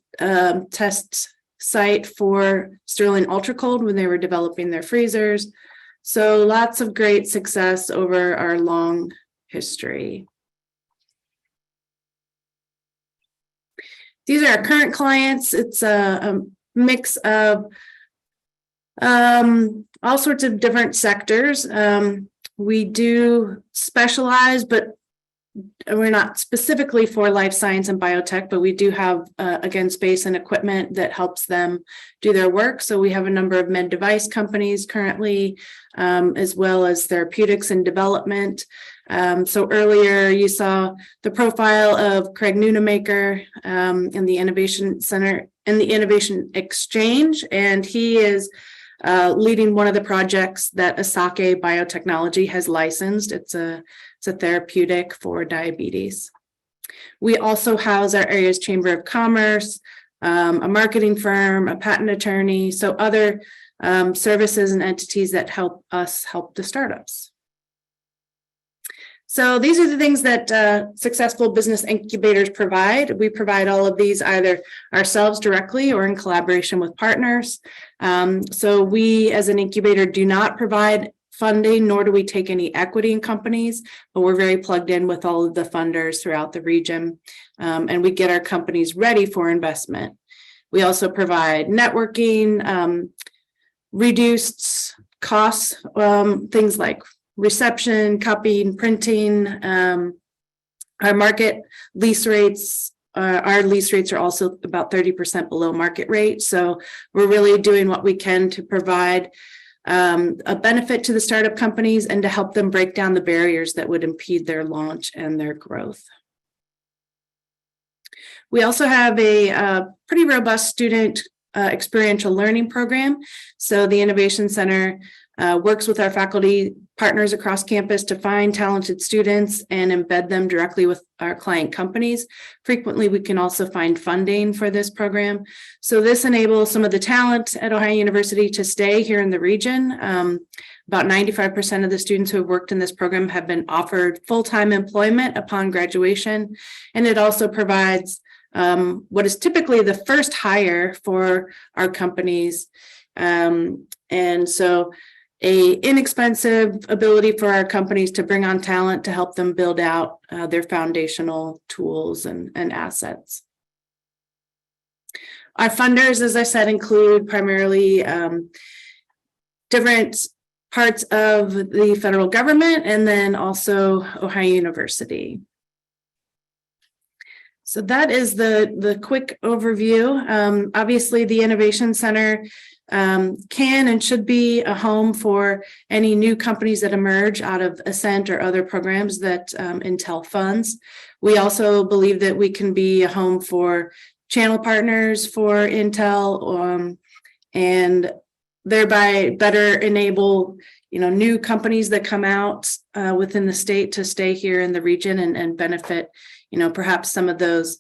test site for Sterling Ultra Cold when they were developing their freezers. So lots of great success over our long history. These are our current clients. It's a mix of all sorts of different sectors. We do specialize, but we're not specifically for life science and biotech, but we do have, again, space and equipment that helps them do their work. So we have a number of med device companies currently, as well as therapeutics and development. So earlier you saw the profile of Craig Nunemaker in the Innovation Center, in the Innovation Exchange, and he is leading one of the projects that Asake Biotechnology has licensed. It's a therapeutic for diabetes. We also house our area's Chamber of Commerce, a marketing firm, a patent attorney, so other services and entities that help us help the startups. So these are the things that successful business incubators provide. We provide all of these either ourselves directly or in collaboration with partners. So we as an incubator do not provide funding, nor do we take any equity in companies, but we're very plugged in with all of the funders throughout the region, and we get our companies ready for investment. We also provide networking, reduced costs, things like reception, copying, printing. Our market lease rates, our lease rates are also about 30% below market rate. So we're really doing what we can to provide a benefit to the startup companies and to help them break down the barriers that would impede their launch and their growth. We also have a pretty robust student experiential learning program. So the Innovation Center works with our faculty partners across campus to find talented students and embed them directly with our client companies. Frequently, we can also find funding for this program. So this enables some of the talent at Ohio University to stay here in the region. About 95% of the students who have worked in this program have been offered full-time employment upon graduation. And it also provides what is typically the first hire for our companies. And so an inexpensive ability for our companies to bring on talent to help them build out their foundational tools and assets. Our funders, as I said, include primarily different parts of the federal government and then also Ohio University. So that is the quick overview. Obviously, the Innovation Center can and should be a home for any new companies that emerge out of Ascent or other programs that Intel funds. We also believe that we can be a home for channel partners for Intel and thereby better enable new companies that come out within the state to stay here in the region and benefit perhaps some of those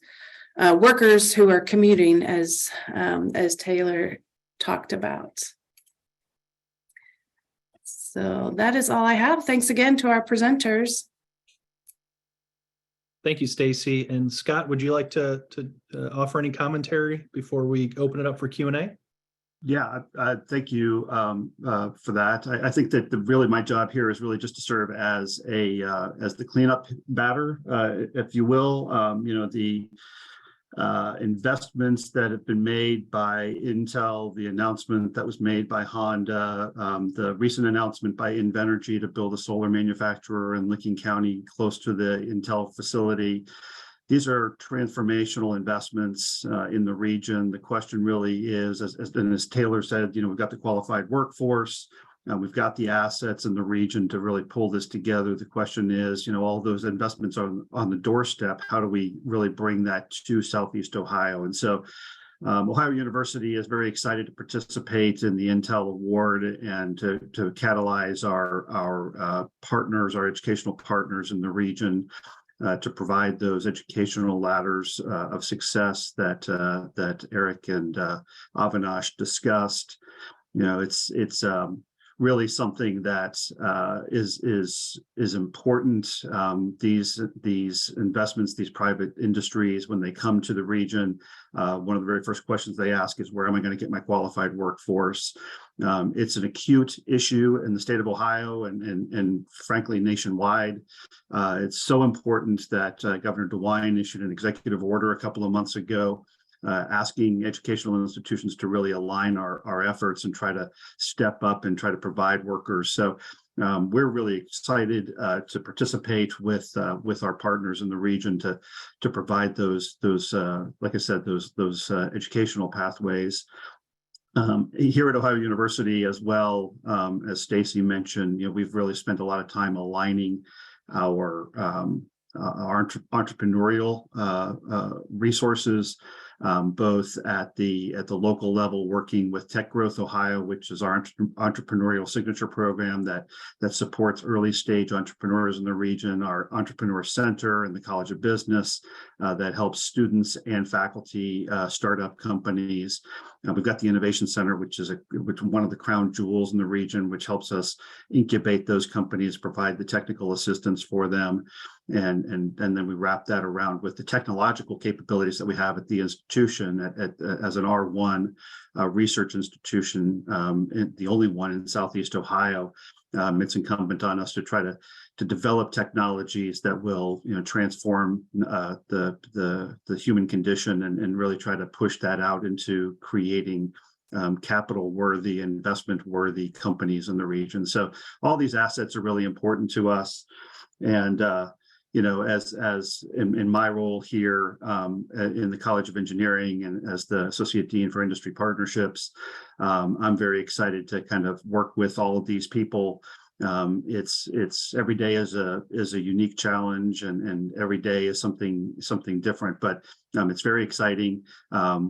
workers who are commuting as Taylor talked about. So that is all I have. Thanks again to our presenters. Thank you, Stacy. And Scott, would you like to offer any commentary before we open it up for Q&A? Yeah, thank you for that. I think that really my job here is really just to serve as the cleanup batter, if you will. The investments that have been made by Intel, the announcement that was made by Honda, the recent announcement by Invenergy to build a solar manufacturer in Licking County close to the Intel facility. These are transformational investments in the region. The question really is, as Taylor said, we've got the qualified workforce, we've got the assets in the region to really pull this together. The question is, all those investments are on the doorstep. How do we really bring that to Southeast Ohio? And so Ohio University is very excited to participate in the Intel Award and to catalyze our partners, our educational partners in the region, to provide those educational ladders of success that Eric and Avinash discussed. It's really something that is important. These investments, these private industries, when they come to the region, one of the very first questions they ask is, where am I going to get my qualified workforce? It's an acute issue in the state of Ohio and frankly nationwide. It's so important that Governor DeWine issued an executive order a couple of months ago asking educational institutions to really align our efforts and try to step up and try to provide workers. So we're really excited to participate with our partners in the region to provide those like I said, those educational pathways. Here at Ohio University as well, as Stacy mentioned, we've really spent a lot of time aligning our entrepreneurial resources, both at the local level, working with Tech Growth Ohio, which is our entrepreneurial signature program that supports early stage entrepreneurs in the region, our Entrepreneur Center and the College of Business that helps students and faculty start up companies. We've got the Innovation Center, which is one of the crown jewels in the region, which helps us incubate those companies, provide the technical assistance for them. And then we wrap that around with the technological capabilities that we have at the institution as an R1 research institution, the only one in Southeast Ohio. It's incumbent on us to try to develop technologies that will transform the human condition and really try to push that out into creating capital worthy, investment worthy companies in the region. So all these assets are really important to us. And as in my role here in the College of Engineering and as the Associate Dean for Industry Partnerships, I'm very excited to kind of work with all of these people. It's every day is a unique challenge, and every day is something different, but it's very exciting.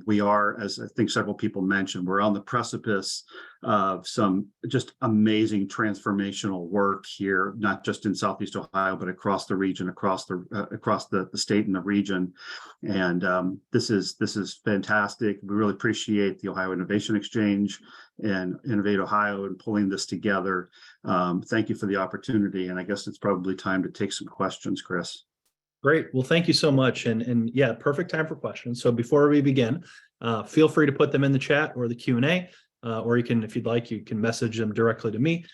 We are, as I think several people mentioned, we're on the precipice of some just amazing transformational work here, not just in Southeast Ohio, but across the region, across the state and the region. And this is fantastic. We really appreciate the Ohio Innovation Exchange and Innovate Ohio and pulling this together. Thank you for the opportunity. And I guess it's probably time to take some questions, Chris. Great. Well, thank you so much. And yeah, perfect time for questions. So before we begin, feel free to put them in the chat or the Q&A, or you can, if you'd like, you can message them directly to me.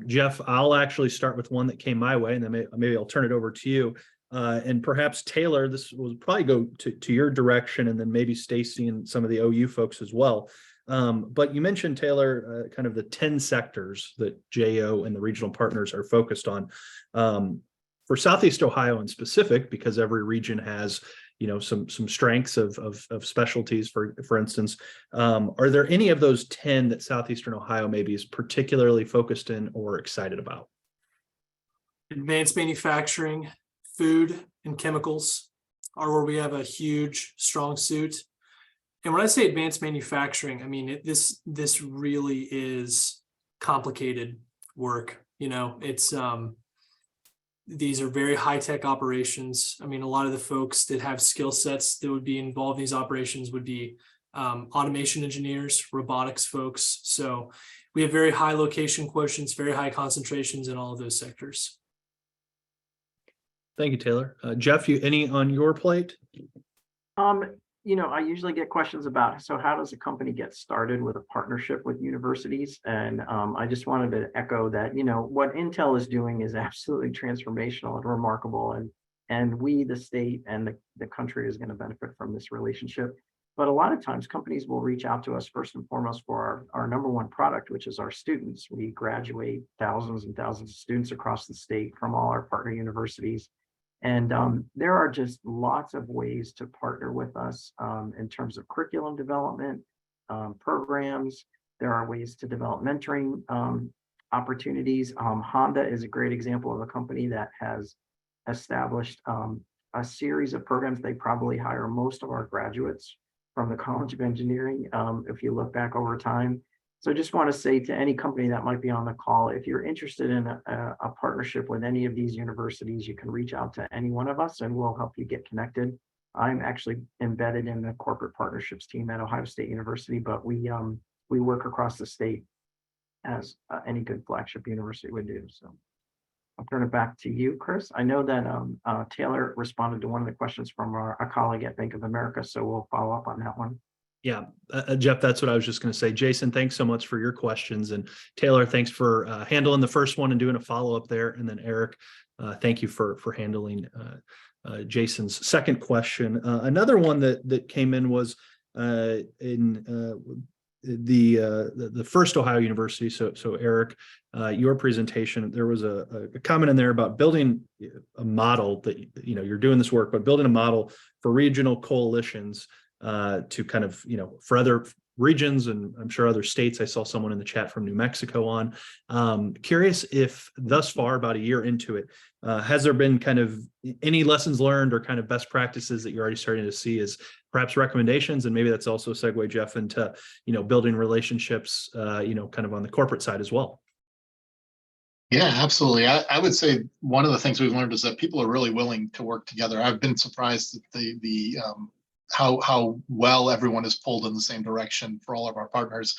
Jeff, I'll actually start with one that came my way, and then maybe I'll turn it over to you. And perhaps Taylor, this will probably go to your direction, and then maybe Stacy and some of the OU folks as well. But you mentioned, Taylor, kind of the 10 sectors that JO and the regional partners are focused on. For Southeast Ohio in specific, because every region has, some strengths of specialties, for instance, are there any of those 10 that Southeastern Ohio maybe is particularly focused in or excited about? Advanced manufacturing, food and chemicals are where we have a huge, strong suit. And when I say advanced manufacturing, I mean, this really is complicated work. It's these are very high-tech operations. I mean, a lot of the folks that have skill sets that would be involved in these operations would be automation engineers, robotics folks. So we have very high location quotients, very high concentrations in all of those sectors. Thank you, Taylor. Jeff, any on your plate? I usually get questions about, so how does a company get started with a partnership with universities? And I just wanted to echo that, what Intel is doing is absolutely transformational and remarkable. And we, the state and the country, is going to benefit from this relationship. But a lot of times companies will reach out to us first and foremost for our number one product, which is our students. We graduate thousands and thousands of students across the state from all our partner universities. And there are just lots of ways to partner with us in terms of curriculum development, programs. There are ways to develop mentoring opportunities. Honda is a great example of a company that has established a series of programs. They probably hire most of our graduates from the College of Engineering, if you look back over time. So I just want to say to any company that might be on the call, if you're interested in a partnership with any of these universities, you can reach out to any one of us and we'll help you get connected. I'm actually embedded in the corporate partnerships team at Ohio State University, but we work across the state as any good flagship university would do. So I'll turn it back to you, Chris. I know that Taylor responded to one of the questions from a colleague at Bank of America, so we'll follow up on that one. Yeah, Jeff, that's what I was just going to say. Jason, thanks so much for your questions. And Taylor, thanks for handling the first one and doing a follow-up there. And then Eric, thank you for handling Jason's second question. Another one that came in was the first Ohio University. So Eric, your presentation, there was a comment in there about building a model that, you know, you're doing this work, but building a model for regional coalitions to kind of, you know, for other regions and I'm sure other states. I saw someone in the chat from New Mexico on. Curious if thus far, about a year into it, has there been kind of any lessons learned or kind of best practices that you're already starting to see as perhaps recommendations? And maybe that's also a segue, Jeff, into, you know, building relationships, you know, kind of on the corporate side as well. Yeah, absolutely. I would say one of the things we've learned is that people are really willing to work together. I've been surprised at how well everyone is pulled in the same direction for all of our partners.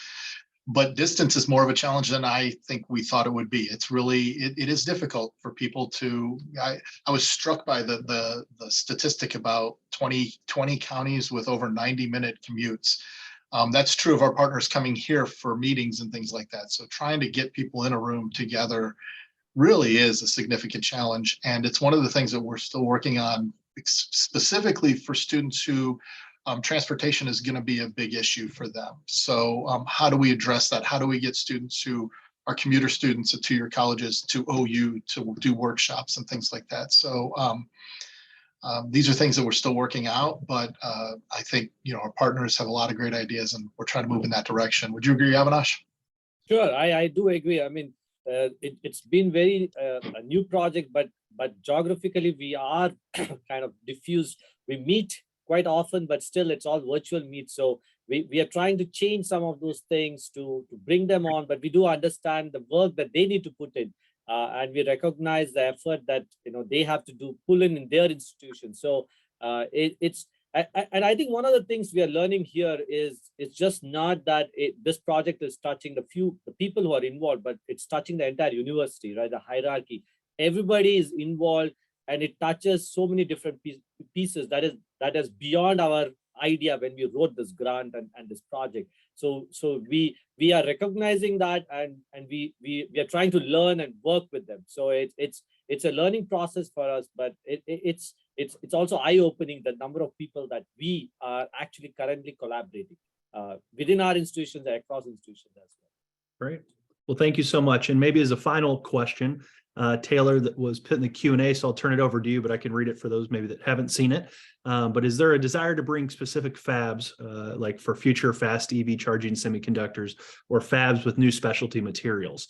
But distance is more of a challenge than I think we thought it would be. It's really, it is difficult for people to, I was struck by the statistic about 20 counties with over 90-minute commutes. That's true of our partners coming here for meetings and things like that. So trying to get people in a room together really is a significant challenge. And it's one of the things that we're still working on, specifically for students who transportation is going to be a big issue for them. So how do we address that? How do we get students who are commuter students at two-year colleges to OU to do workshops and things like that? So these are things that we're still working out, but I think, you know, our partners have a lot of great ideas and we're trying to move in that direction. Would you agree, Avinash? Sure, I do agree. I mean, it's been very a new project, but geographically we are kind of diffused. We meet quite often, but still it's all virtual meets. So we are trying to change some of those things to bring them on, but we do understand the work that they need to put in. And we recognize the effort that, you know, they have to pull in their institution. So and I think one of the things we are learning here is it's just not that this project is touching the people who are involved, but it's touching the entire university, right? The hierarchy, everybody is involved, and it touches so many different pieces that is beyond our idea when we wrote this grant and this project. So we are recognizing that, and we are trying to learn and work with them. So it's a learning process for us, but it's also eye-opening the number of people that we are actually currently collaborating within our institutions and across institutions as well. Great. Well, thank you so much. And maybe as a final question, Taylor, that was put in the Q&A, so I'll turn it over to you, but I can read it for those maybe that haven't seen it. But is there a desire to bring specific fabs, like for future fast EV charging semiconductors, or fabs with new specialty materials?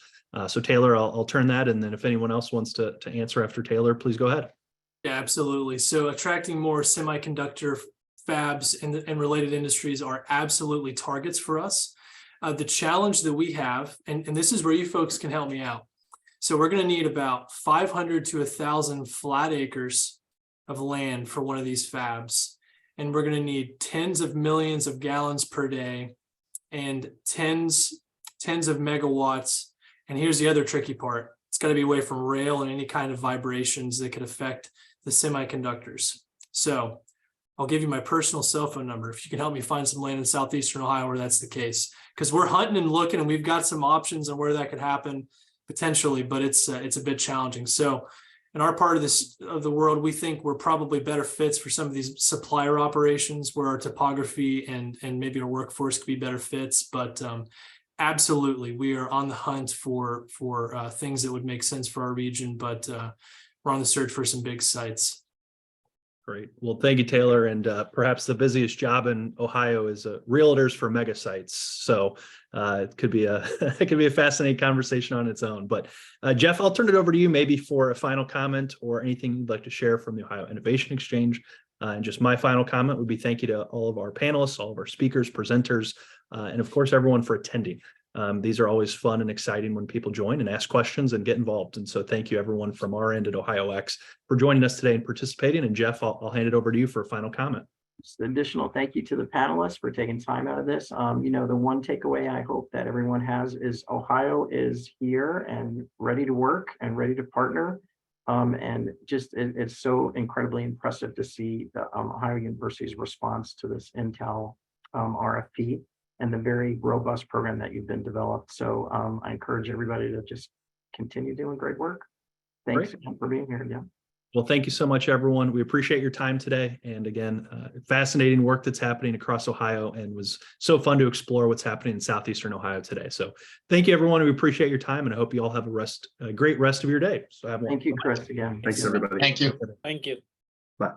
So Taylor, I'll turn that, and then if anyone else wants to answer after Taylor, please go ahead. Yeah, absolutely. So attracting more semiconductor fabs and related industries are absolutely targets for us. The challenge that we have, and this is where you folks can help me out. So we're going to need about 500 to 1,000 flat acres of land for one of these fabs. And we're going to need tens of millions of gallons per day and tens of megawatts. And here's the other tricky part. It's got to be away from rail and any kind of vibrations that could affect the semiconductors. So I'll give you my personal cell phone number if you can help me find some land in southeastern Ohio where that's the case, because we're hunting and looking and we've got some options on where that could happen potentially, but it's a bit challenging. So in our part of the world, we think we're probably better fits for some of these supplier operations where our topography and maybe our workforce could be better fits. But absolutely, we are on the hunt for things that would make sense for our region, but we're on the search for some big sites. Great. Well, thank you, Taylor. And perhaps the busiest job in Ohio is realtors for mega sites. So it could be a fascinating conversation on its own. But Jeff, I'll turn it over to you maybe for a final comment or anything you'd like to share from the Ohio Innovation Exchange. And just my final comment would be thank you to all of our panelists, all of our speakers, presenters, and of course, everyone for attending. These are always fun and exciting when people join and ask questions and get involved. And so thank you everyone from our end at OhioX for joining us today and participating. And Jeff, I'll hand it over to you for a final comment. Just an additional thank you to the panelists for taking time out of this. You know, the one takeaway I hope that everyone has is Ohio is here and ready to work and ready to partner. And just it's so incredibly impressive to see the Ohio University's response to this Intel RFP and the very robust program that you've been developed. So I encourage everybody to just continue doing great work. Thanks again for being here. Yeah. Well, thank you so much, everyone. We appreciate your time today. And again, fascinating work that's happening across Ohio, and was so fun to explore what's happening in Southeastern Ohio today. So thank you, everyone. We appreciate your time, and I hope you all have a great rest of your day. So have one. Thank you, Chris, again. Thanks, everybody. Thank you. Thank you. Bye.